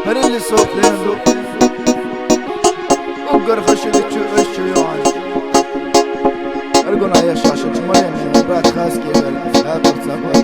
هر اللي صوت لندو وقر خش اللي تشوف يعني ارقنا يا شاشة مريم بعد خاص كيف لا ترتاح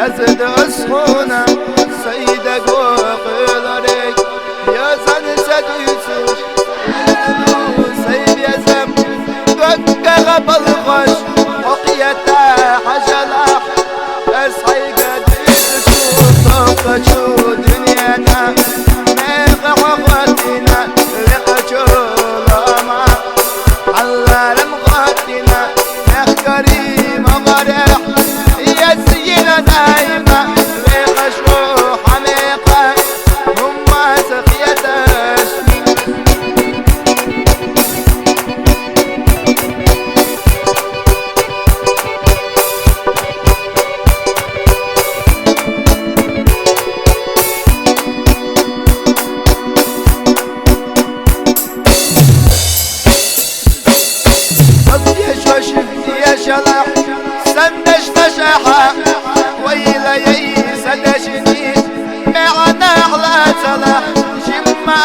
أزد أسخونه سيدك وقلرك يا زن سديسوش سيد يا زم قد غبل خش وقيتا حجلح أصحي قد يسوش طفشو دنيانا نيق وقتنا لقشو لما على المغتنا نيق كريم غرح يا سينا دايما بخشو حميقة هم سقيتاش يا شلح سندش تشحى ويلا يي سدشني معنا على سلح شما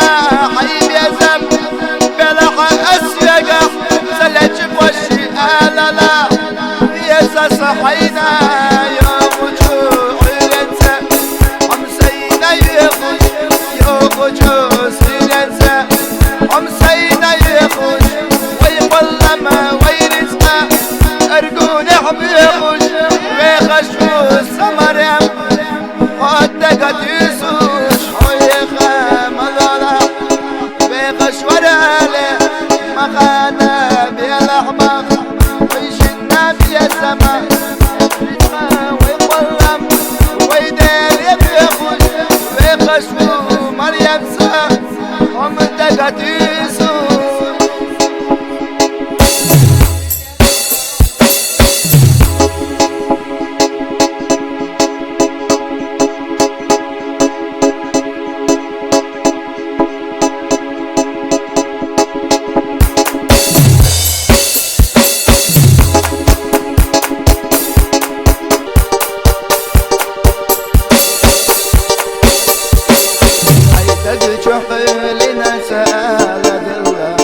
حيب يا زم بلح اسيقح سلج بوشي لا يا صحينا يا وجوه الانسى حمسينا يخش يا وجوه الانسى حمسينا يخش ويقول لما أرجون حبيخش ويخشوا السمر واتقت يسوش ويخا مضالة ويخش ورالي مخانا بيلحمخ ويشنا بيسما ويقلم ويدير يبيخش ويخشوا مريم سا ومتقت يسوش لنا سالة الله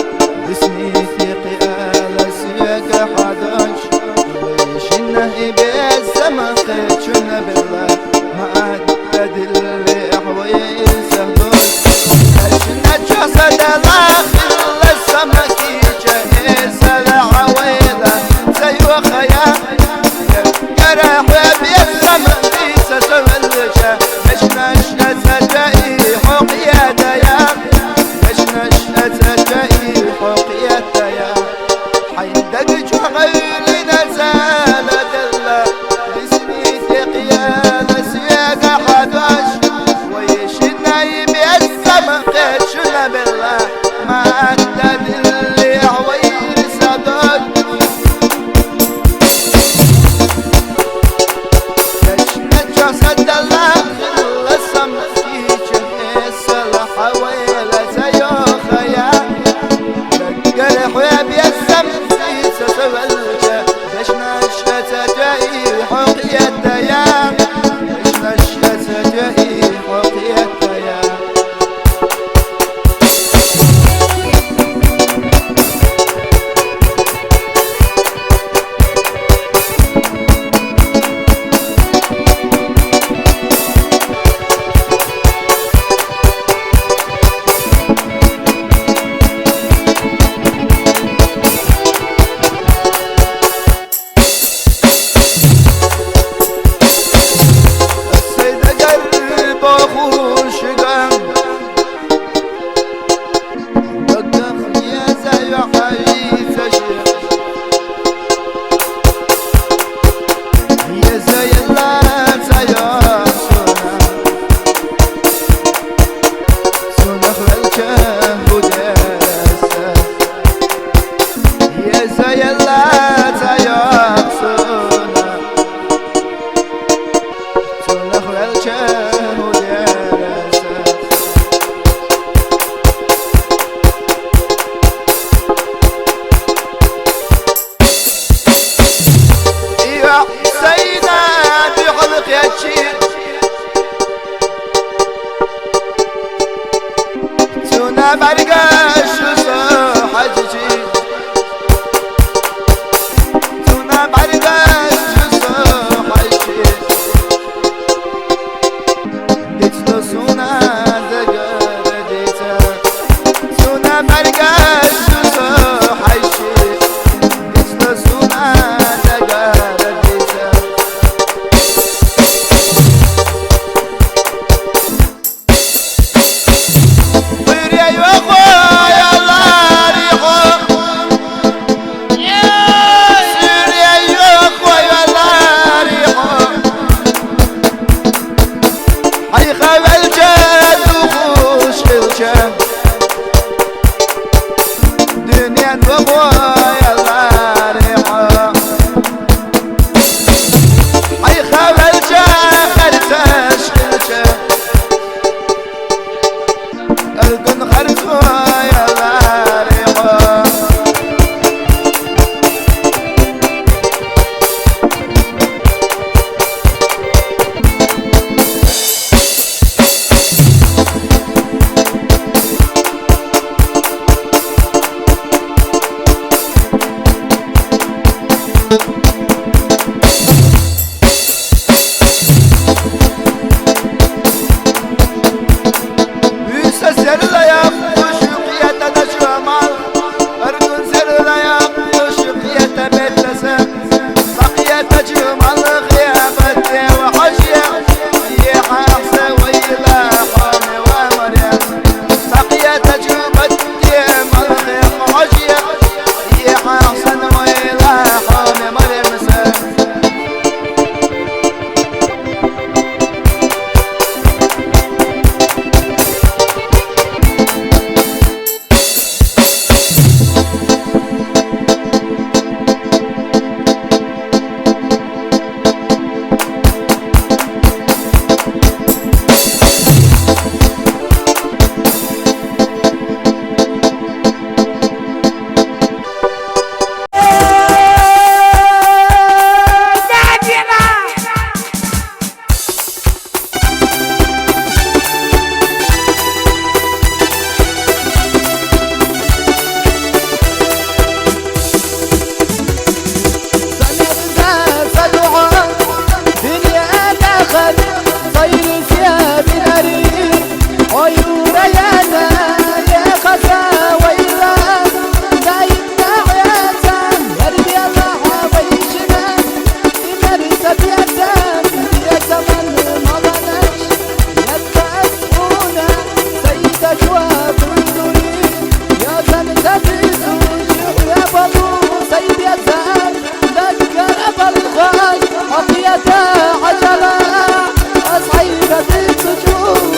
باسمي في قيالة سياق حداش ويشنه بالسما قيتشنا بالله ما أدد اللي أحوي سهدوش أشنا جسد الآخر للسما كي جهيز العويلة سيوى خيال يرح بالسما في سسولجة مشناش أسجائي حقيادة ويرس يا بناري عيون يانا يا خسا ويلا دايم دعيتا يربي الله ويشنا يمرس بيتام يتمن مضنش يتأسفونا سيد جواب الدوري يا تنتفسوا يا بلو سيد يزال ذكر بالغاش عطيته عجلة أصعيبة السجود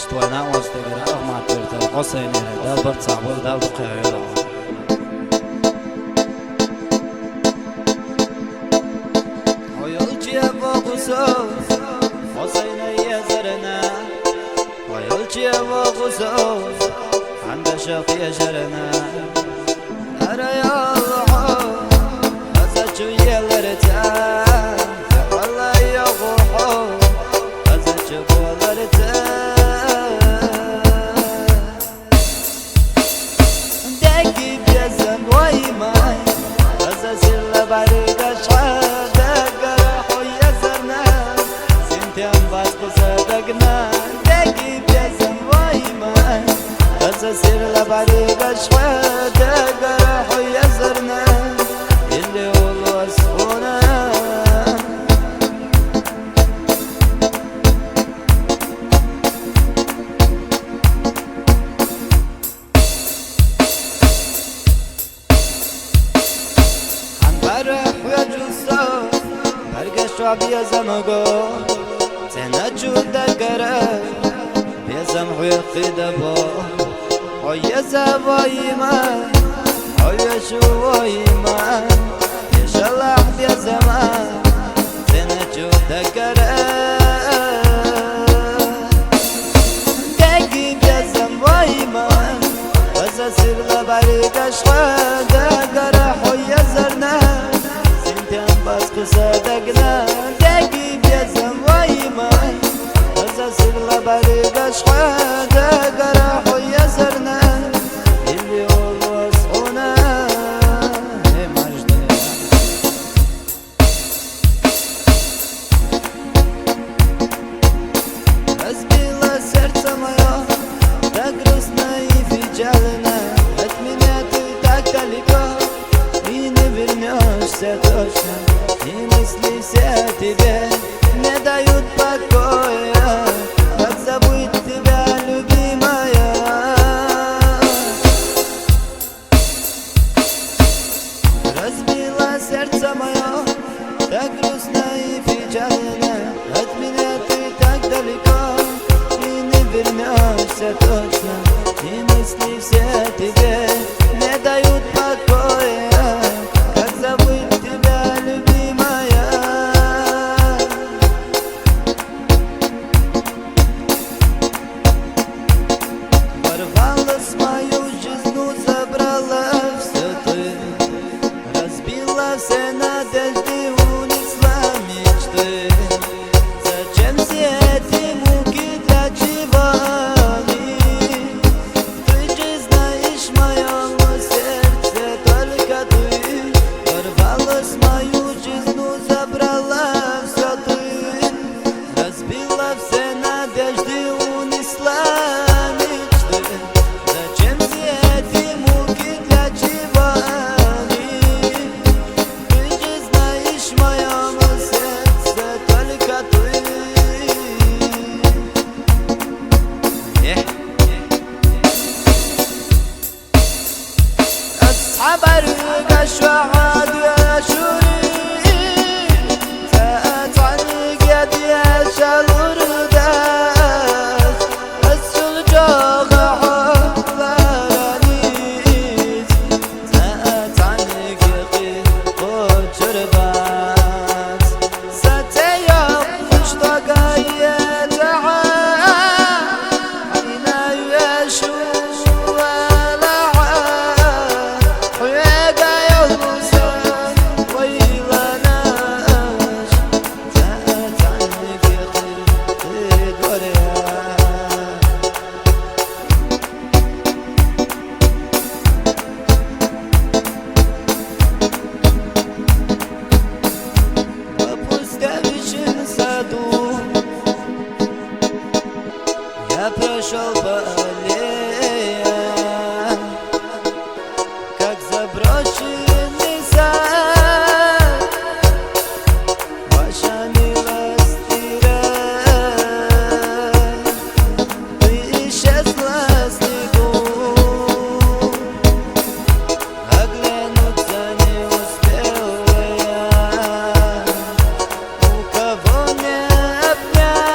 استوينا واستقر أغمى ترتل قصين دال برتصعبول دال بقيعيلا ويلجي بغسوس قصين يزرنا ويلجي بغسوس عند شوق يجرنا أرى يا الله أزجو يلرتا والله يغوحو أزجو بولرتا داقي بيزن ويماي أزازل لباريد أشعاد قرحو يزرنا سنتين باسقو صدقنا داقي بيزن ويماي أزازل لباريد أشعاد قرحو يزرنا اللي والله أسفونا فرح ويجوسو برقشوا بيزمقو تنجو دقره بيزمحو يقيدبو ويزا ويما ويشو ويما يشلح بيزما تنجو دقره دقي بيزم ويما وزاسير لبارقشوا دقره ويزرنا باسكو صدقنا داقي بيزم ويماي وزاسر لباريق أشحاد قرح ويزرنا اللي والله أصحونا разбила сердце мое, так грустно и печально. От меня ты так далеко и не вернешься точно. И мысли все о тебе не дают покоя. Как забыть тебя, любимая? Разбила сердце мое, так грустно и печально. От меня ты так далеко и не вернешься точно. И мысли все о тебе не дают покоя. Как забыть тебя, любимая? Ворвалась в мою жизнь, забрала все ты. Разбила все надежды, унесла мечты. Зачем все эти муки, для чего они? Ты же знаешь, в моем сердце только ты. Ворвалась в мою жизнь, забрала все ты. Разбила все надежды, унесла мечты. Зачем все эти муки, для чего они? Ты же знаешь, в моем сердце только ты. أصحاب الرقش وعاد يا شوري ساءت عنك يدي يا شالورداس السوق جوغ حفلانيس ساءت عنك يقين وشربات ستيوم مشتاقة يتعاد عينا يشوف Я прошел по аллее, как заброшенный сад. Ваша милость стирает, ты исчезла с снегу. Оглянуться не успел я, у кого не обнять.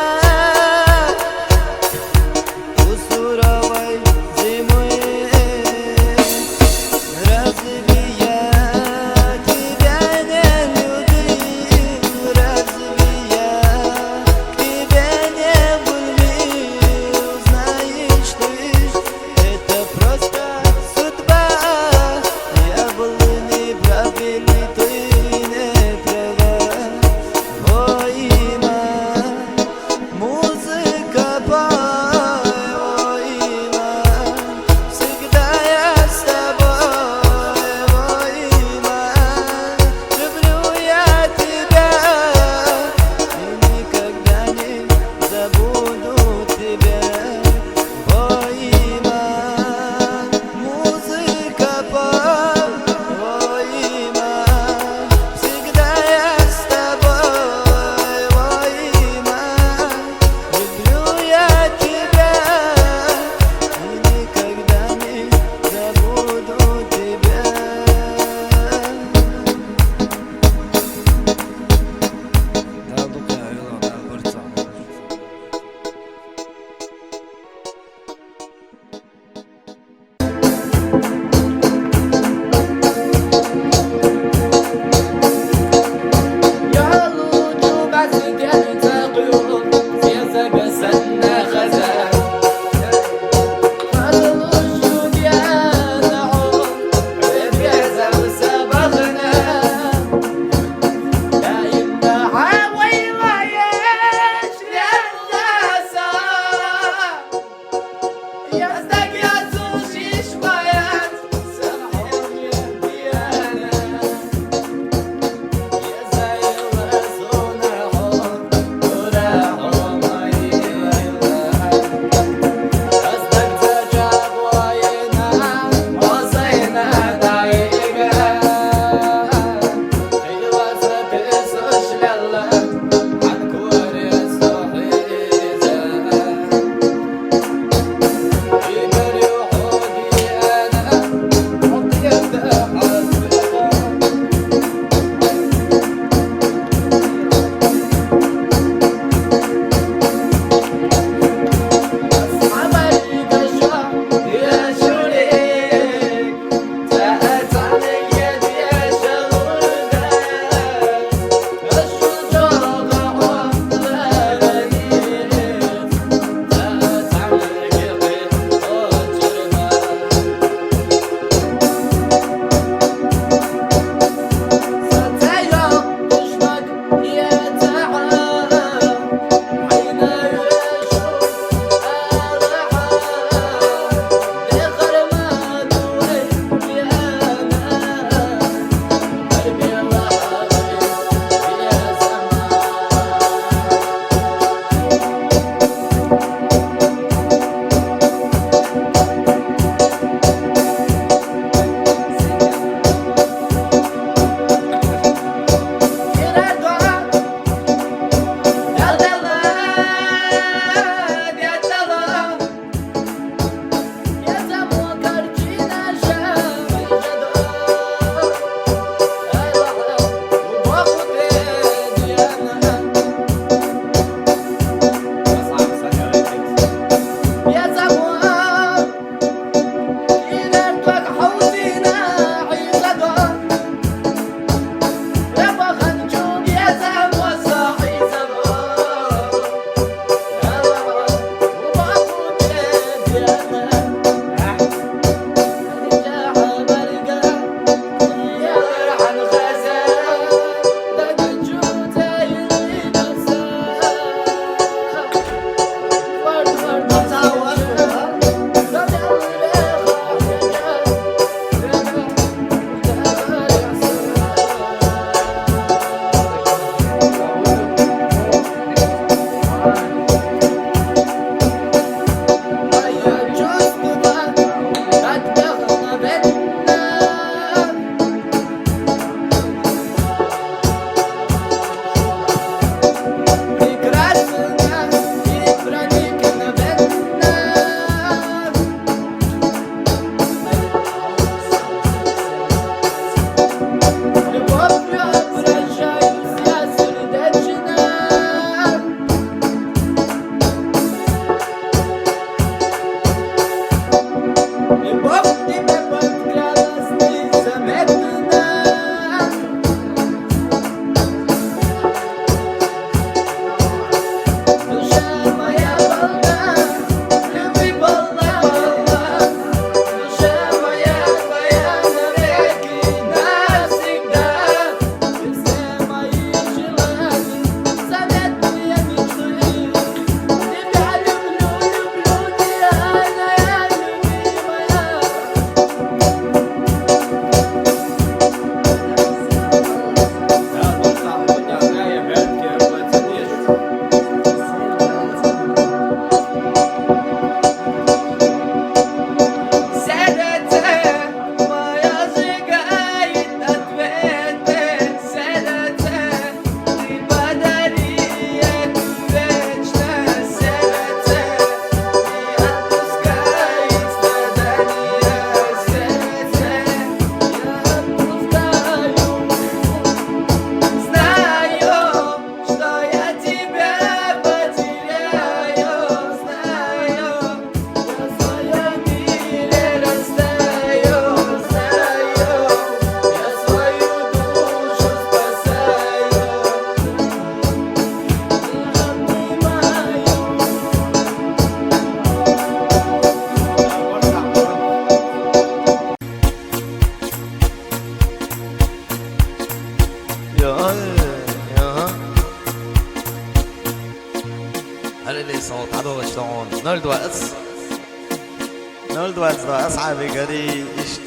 Noll du als da ashabi gari ist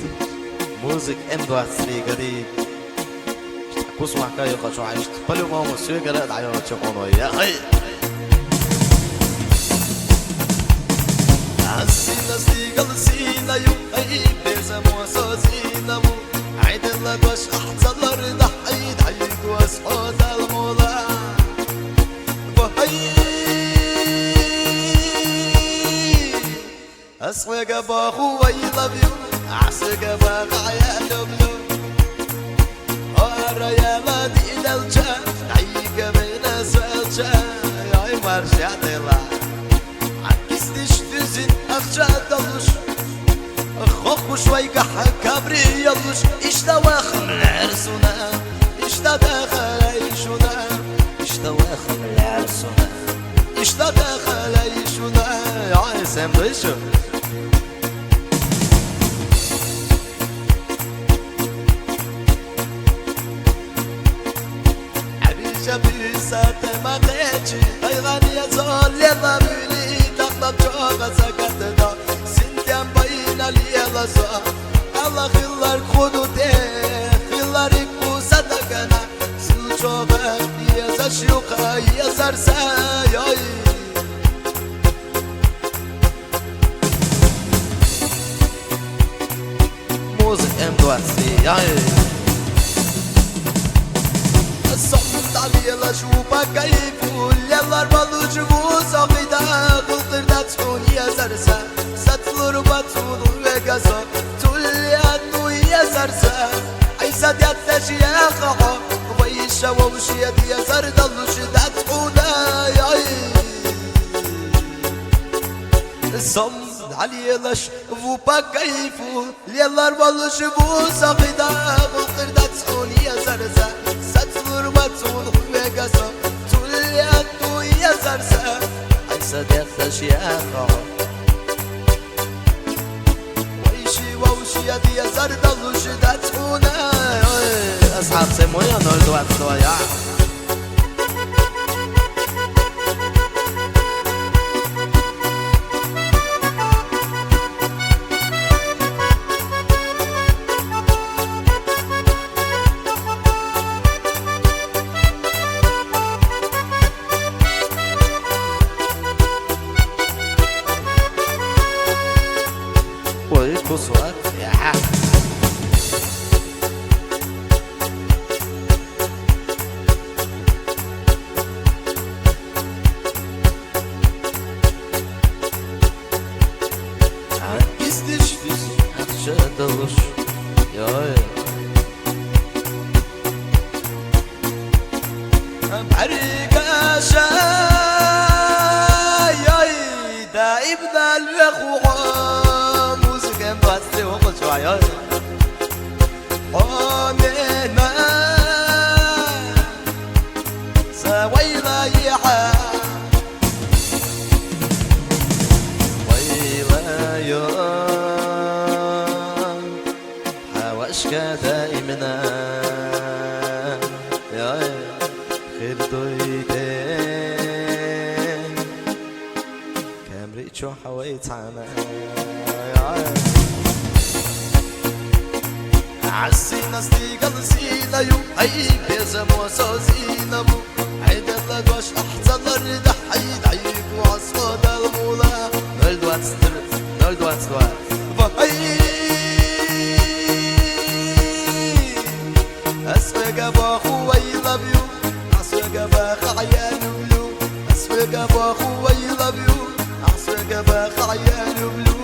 Musik du als gari قوس وحكاية قشو عشت بلو ما موسيقى لا دعيو تشقونو يا أخي عسينا ستيقل سينا يو أي بيزا موسوسينا مو عيد الله قوش أحزن لرد حيد حيد واسحوت المولا وهي أسوق باخو I love you عسق باقع يا دبلو يا مادي دلجا عيقة بين سالجا يا مرجع دلا عكستش تزين أخجا دلوش خوخ شوي قحا كبري يلوش اشتواخم العرسونا اشتداخل عيشونا اشتواخم العرسونا اشتداخل عيشونا يا سام ريشو بسات ما قيتشي أيغاني يزول يلا بيلي تقطب جوغة سكت دا سنتيان باينا ليلا سوا الله خيلار خودو تيه خيلار يكبو صدقنا سل جوغة يزا شيوخا يزار ساياي موزك M2 ياي يلا شوفا كيفو يلا ربالو جبو ساقيدا قلتر دا تكون يا زرسا ستلور باتون ويقاسا توليانو يا زرسا عيسى ديات تشيا خاقا ويشا ووشيا ديا زردالوش دا تكونا ياي الصمد علي يلاش فوبا كيفو يلا ربالو جبو ساقيدا قلتر دا تكون يا زرسا ستلور باتون ويقاسا توليانو يا زرسا عيسى ديات تشيا خاقا ووشيا ديا زردالوش دا تكونا أصحاب سيمويا نولدو عطلوا يا ويكسوات يا حاج عكستش في هتشدلوش ياي بعريقة شاي دا ابن الوخوة موسيقى مباسي وقل شوية قومنا سويلا يحا ويلا يوم حواشك دائمنا يا خير دويتين كامريتشو حويت عنا عسينا ستيقل سينا يو أي بيزا موسو زينا بو عيد الله دوش أحزن الرد حيد عيب وعصفود المولا نولدوات سترت نولدوات دوات فهي أسفق باخو I love you أسفق باخ عيان بلو أسفق باخو I love you أسفق باخ عيان بلو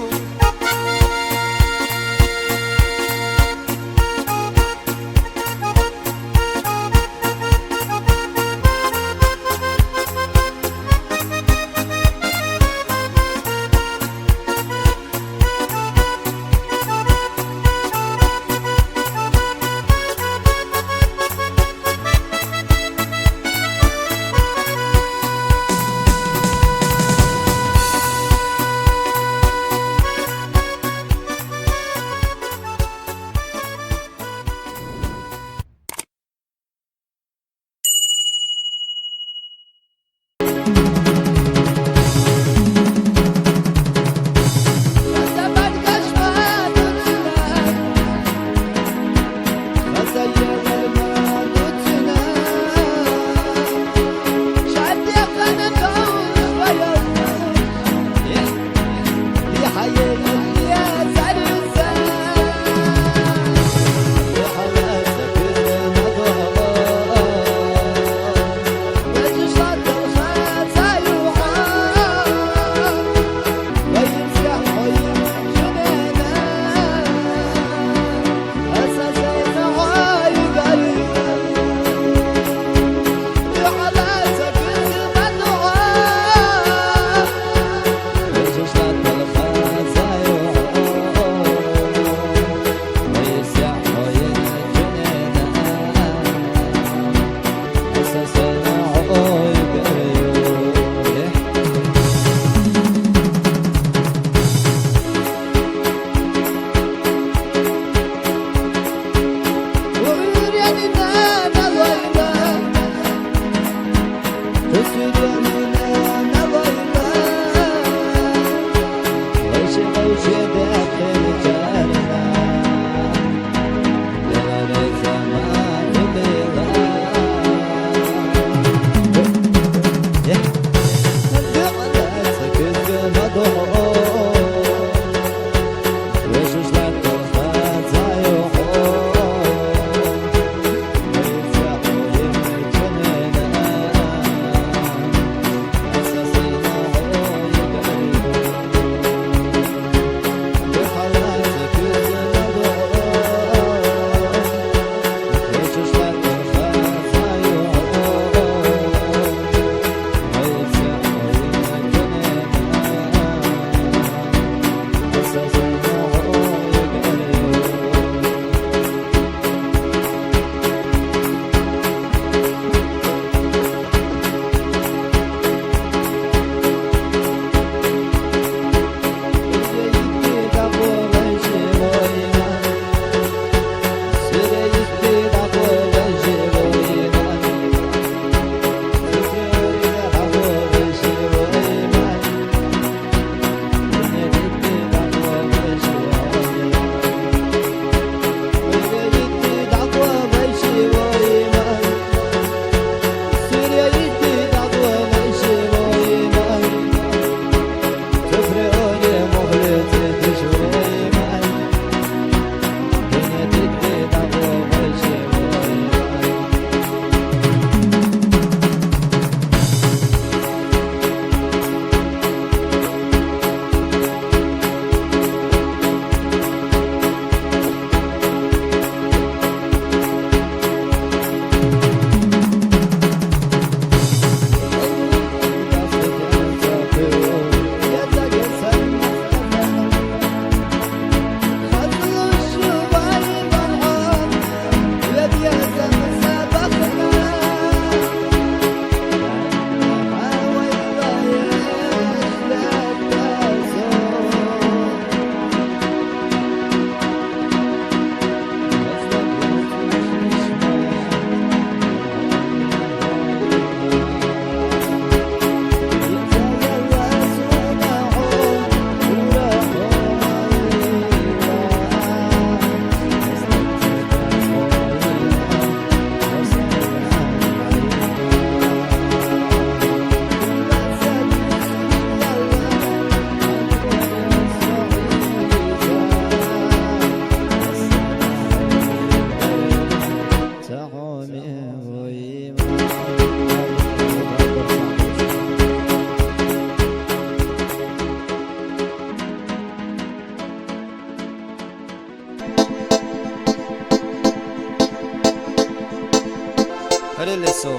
Hırılısı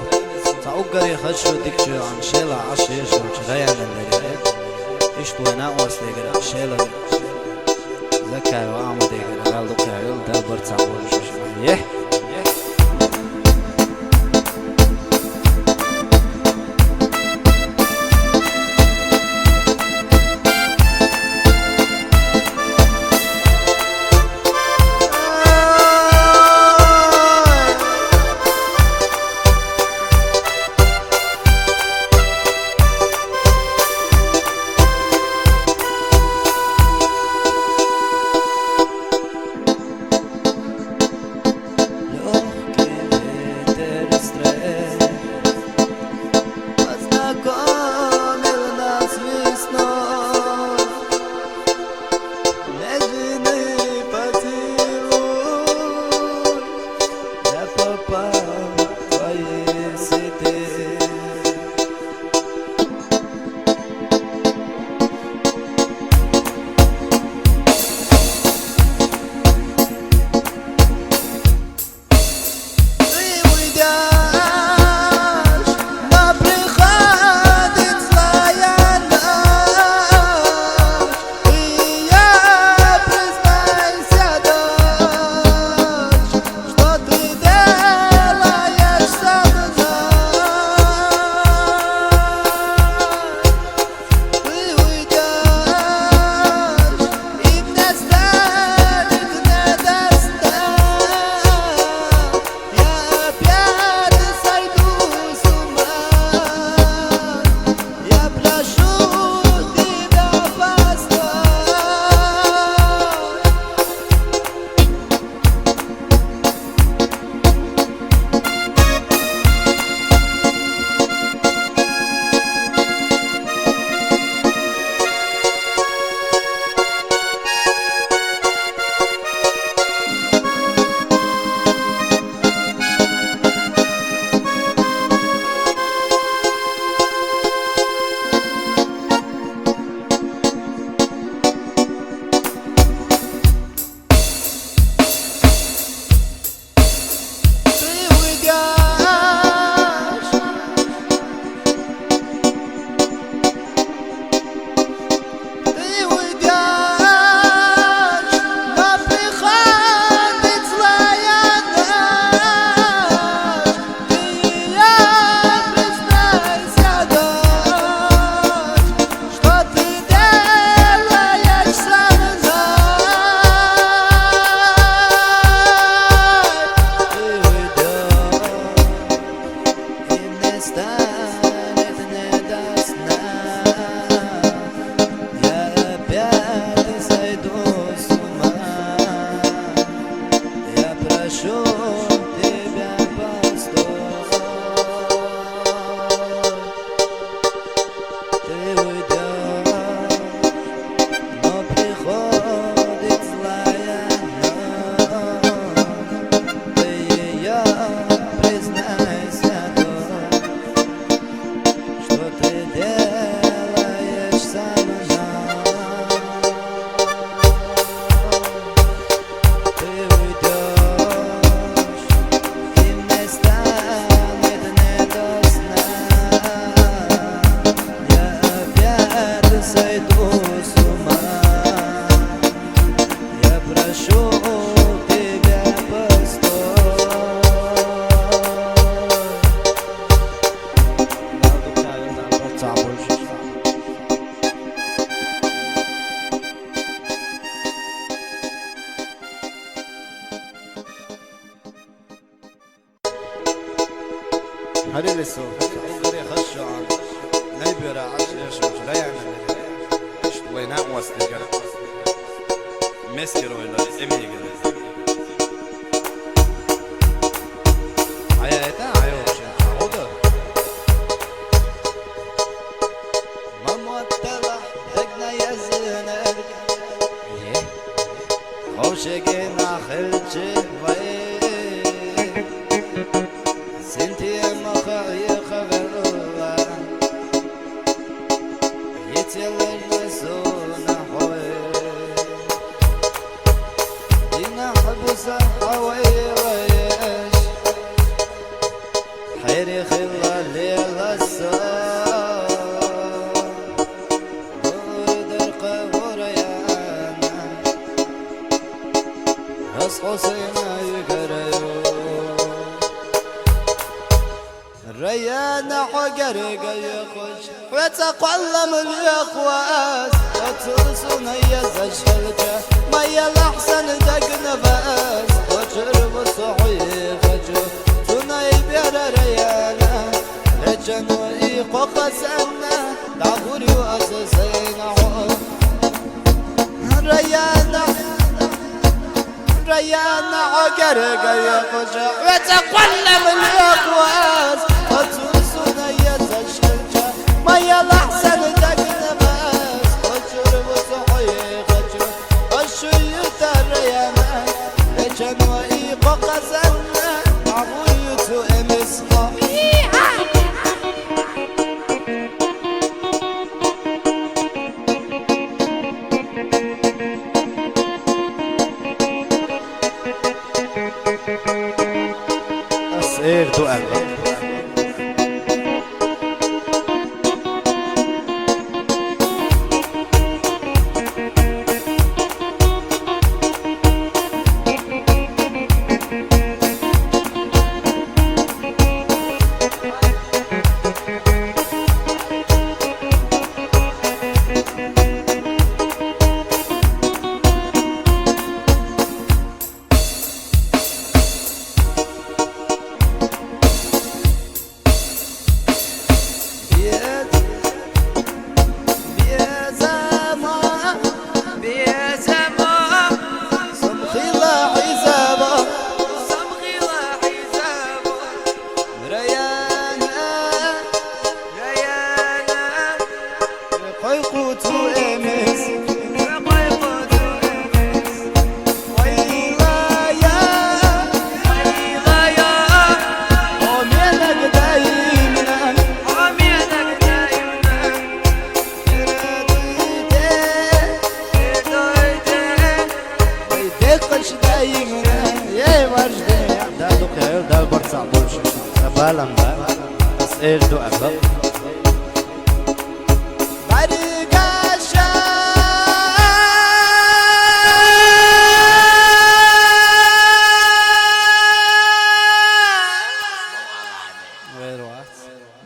Tauggari khashru dikchu an shela ashishu chrayanelleri ish buena oslegara shela zakay wa amadegara galdukayo da bartsa bolishu yeh هل اللي سو عقري خشوا عن نيبرا عشر شوش لا يعمل وين أقوس لجرا مسكروا إلا إمي جدا عياتا عيوش عقر ماما تلح دقنا يزنك خوشقنا خلتي وين سنتي مخي خبر الله يتلنا سونا حوي دينا حبس حويريش حيري خلا ليل السار حسينا يقريو الريان حقر يخش ويتقلم اليخواس وترسون يزشلك ما يلحسن دق نفس وترب صحيح تناي بير ريانا لجن ويقو قسنا دعوري واسسينا ريان عقر يخش ويتقلب الأقواس وترسون يتشلجا ما يلحسن دق نفس وشرب صحيح وشيت الريان لجن وإيق قسنا عبويت امسخا أسئل تؤمن بالم بس ايش دو أبغى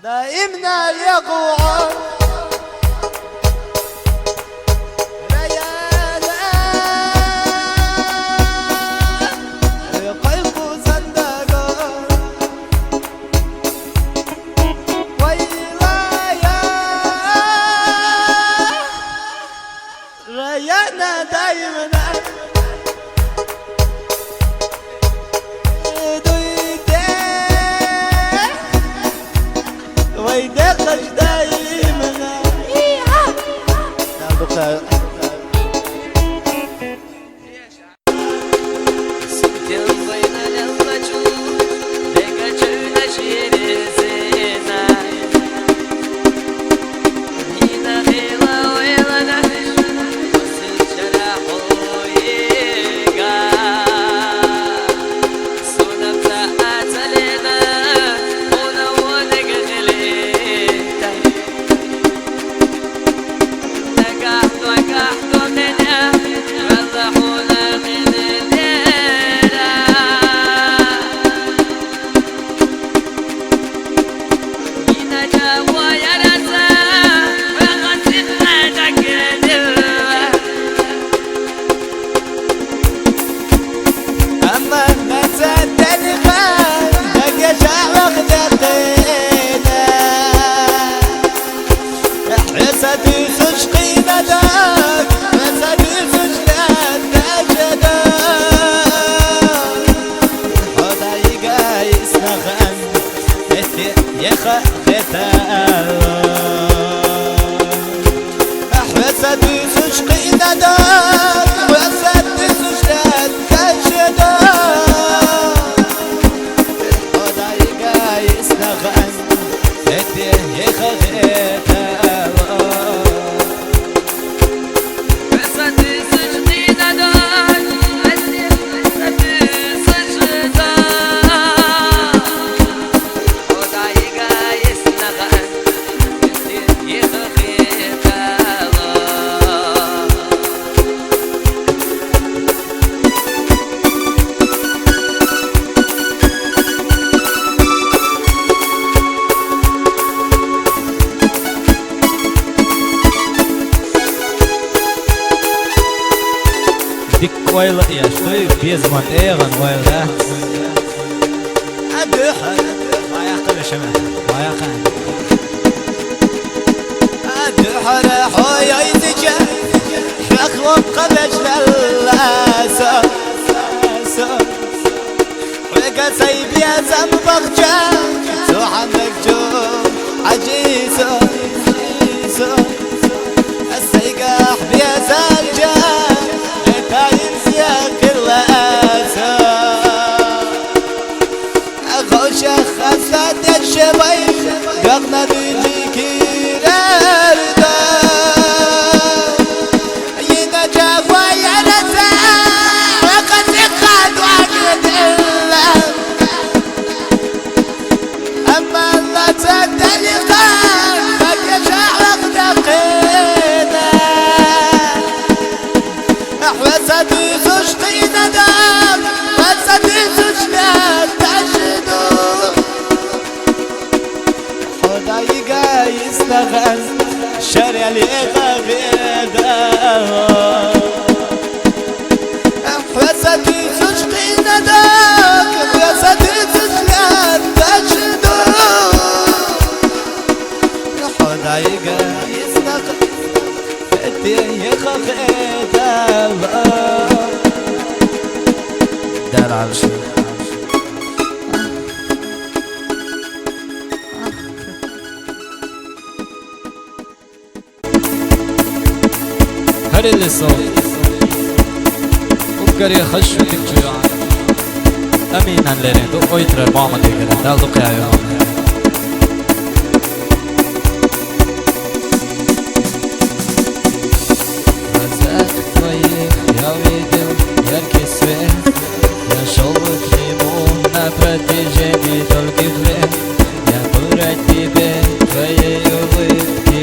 دائمنا يقوى ريانا دايمنا ويدقش دايمنا Like ديك ويلا يا شوي بيزمن ايغن ويلا أدحر ما يعقل شمال ما يعقل أدحر حويا يتجا شخوم قبج للاسا ويقا سيب يا زنبق جا تو عندك جو عجيسو السيقاح بيا زالجا تاين سياق اللاسا أخوش خاصة الشبيب قغنا ديجي كيراردا ينجا ويا رزا وقد قد وقت الله أما لا تدلقا فك شعرق دقينا أحوصتي زشقينا دام وصتي زشنا تشدو خداي قايس نغز شارع لي غبيدا أحوصتي زشقينا دام وصتي زشنا تشدو خداي قايس نغز فتي خبيدا دار عرش هل اللي صوت وبقري خش وتكجو أمين عن ليرين دو أويتر المعمد يقرأ دال دقيا يوم Razak твоих я видел яркий свет Я шел к нему на протяжении долгих лет Я был рад тебе, твоей улыбки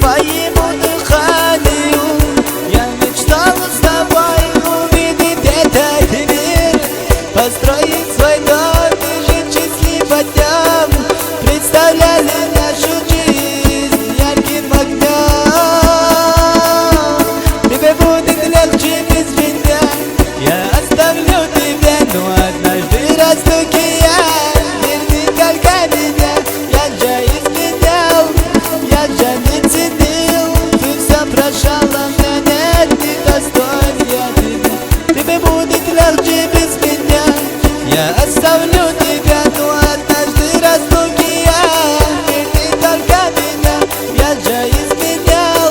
Твоему дыханию я мечтал с тобой увидеть этот мир Построить свой дом и жить счастливо днем Представляли нашу жизнь ярким огнем Тебе будет легче без меня Я оставлю тебя, но однажды разлуки я Верни только меня, я же изменял Я же не ценил, ты все прощала меня Нет, не достоин я тебя Тебе будет легче без меня Я оставлю тебя, но однажды разлуки я Верни только меня, я же изменял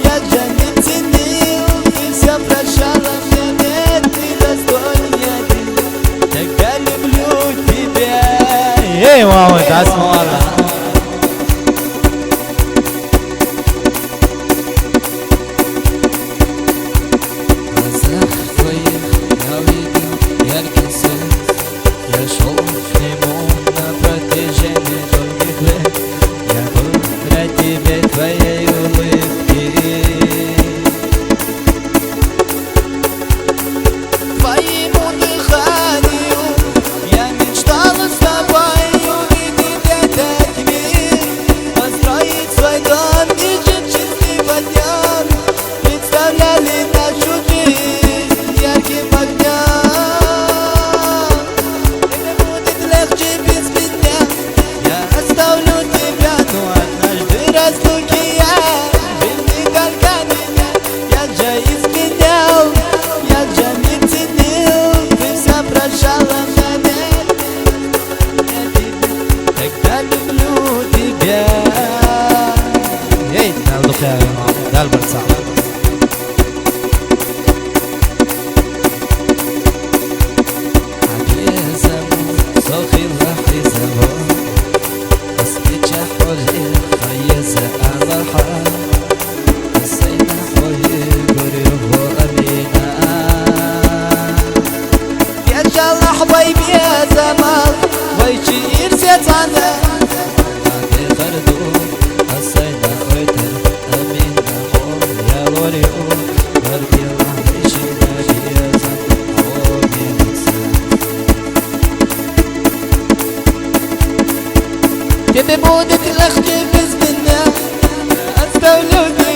Я же не ценил, ты все прощала меня Нет, не достоин я тебя Тогда люблю тебя Эй, мама, да смола Глазах твоих я видел яркий свет Я шел к нему на протяжении долгих лет Я был рад тебе, твоей улыбки Твоему дыханию я мечтал с тобой увидеть этот мир Построить свой дом и жить счастливо днем Представляли нашу жизнь ярким огнем Тебе будет легче без меня Я оставлю тебя, но однажды разлуки я Верни только меня, я же изменял Я же не ценил, ты все прощала меня Я тебя, тогда люблю тебя Эй, дал духая мама, дал барца صاخي لحظي زمان أسبيتش حولي خيزة على الحال حسينا حولي قريب وأمينا يا شال حبايبي يا زمان ويشير سيتانا بعد خردو حسينا ويتر أمينا حول يا وريو ورقي الله يشينا بيزا حومي نكسر Тебе будет легче без меня Оставлю тебя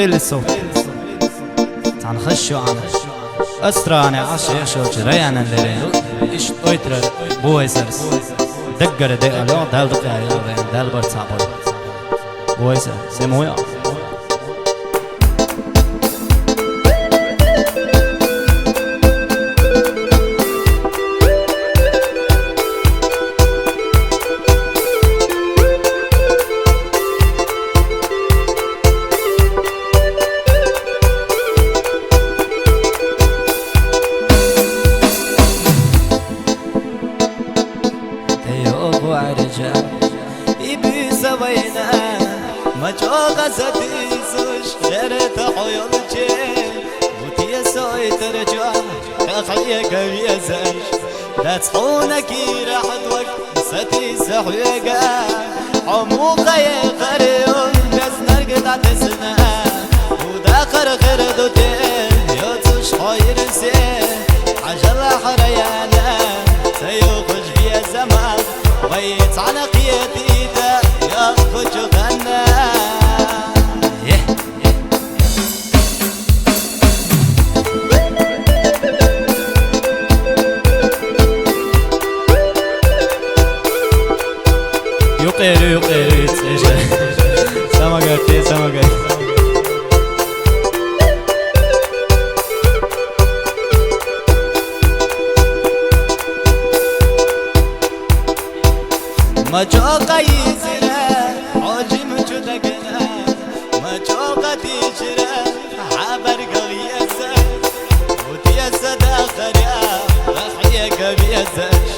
بريلسو تنخشوا عنا أسراني عشي شو جريانا لرين إيش أويتر بويسرس دقر دقلو دال دقايا دال برتصابون بويسر سمويا مجوغ ستيسوش غيرت حيولجي بوتي سوي ترجع خليك بيزش لا تصحونك راح دوك ستيس حيقا عموقا يغريون بس نرقد عتسنا وداخر غير دوتين يوتش حيرسي عجل حريانا سيوخش بيا زمان ويت على قيادي دا يخش غنى يقير سمقت مجوقا يزرا عوجي مجودقنا مجوقا تيجرا عبر قويزا وتيزا داخريا رخيك بيزاش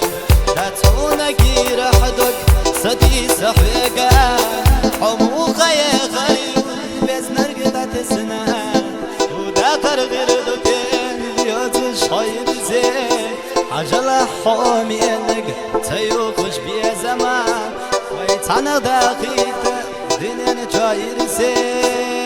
لا تصونك يرحدك ستي سحيقا حموقا يغريب بس نرقد تسنا وداخر غير دوتين يوتش حيب زين عجل حومينك تيوخش بيا زمان ويتعنى دقيقة دنيا جاير زين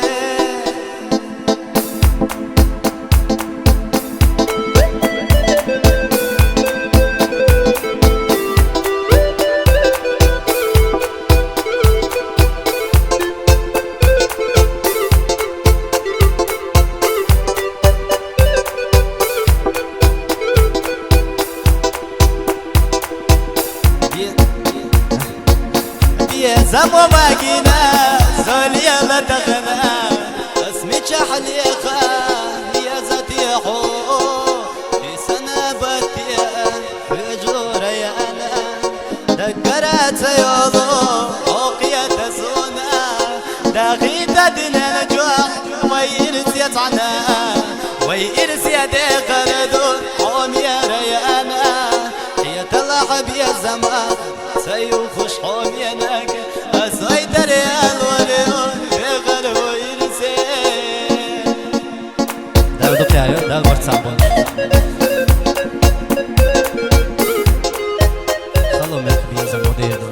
زمو باقينا زوليا لا تغنى اسمي حليقة يا زتيحو في سنة باتيان رجوري أنا دقرت يوضو أوقية زونا داغيت دنا نجوح ويرس يتعنا ويرس يدقردون حوم يا ريانا هي تلحب يا زمان سيوخش حوم يناك أسويتر يا الوليون بغر ويرسين دال دقايا دال برتصابون خلو ملك بيزا موديدو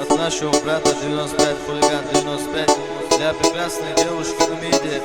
От нашего брата 95, хулиган 95, для прекрасной девушки в мире.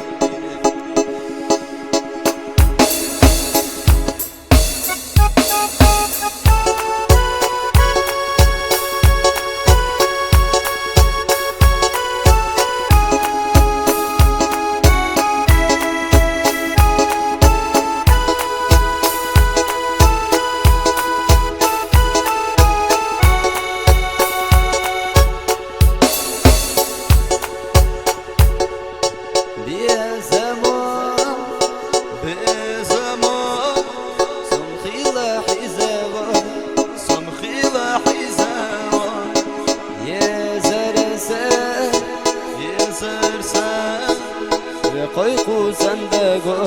خيقو صندوقو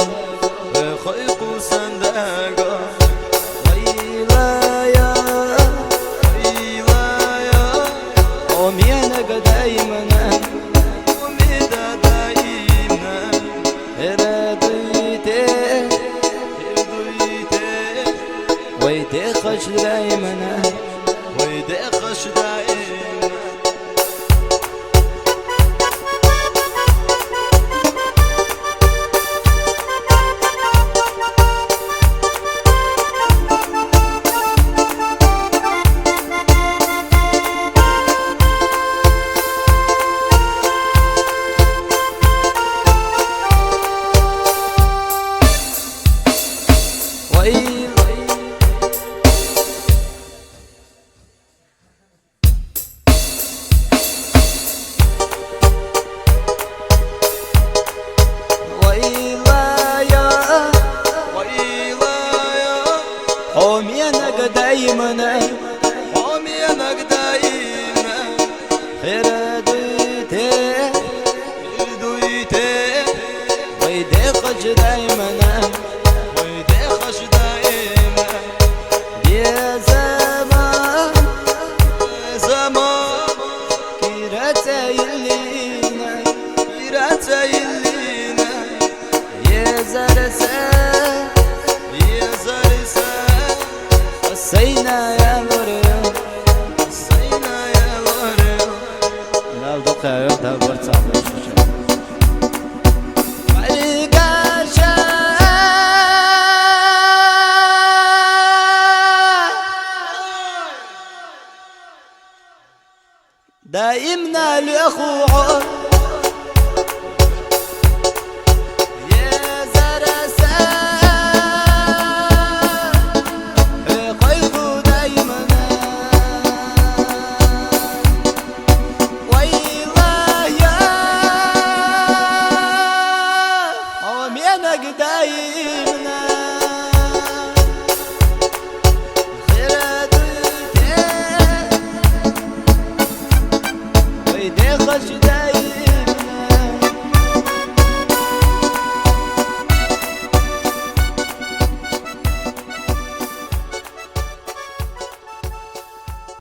خيقو صندوقو ويلايا ومينك دايما وميدا دايما رديتي ويدخش دايما ويدخش دايما دايمنا الأخوة خير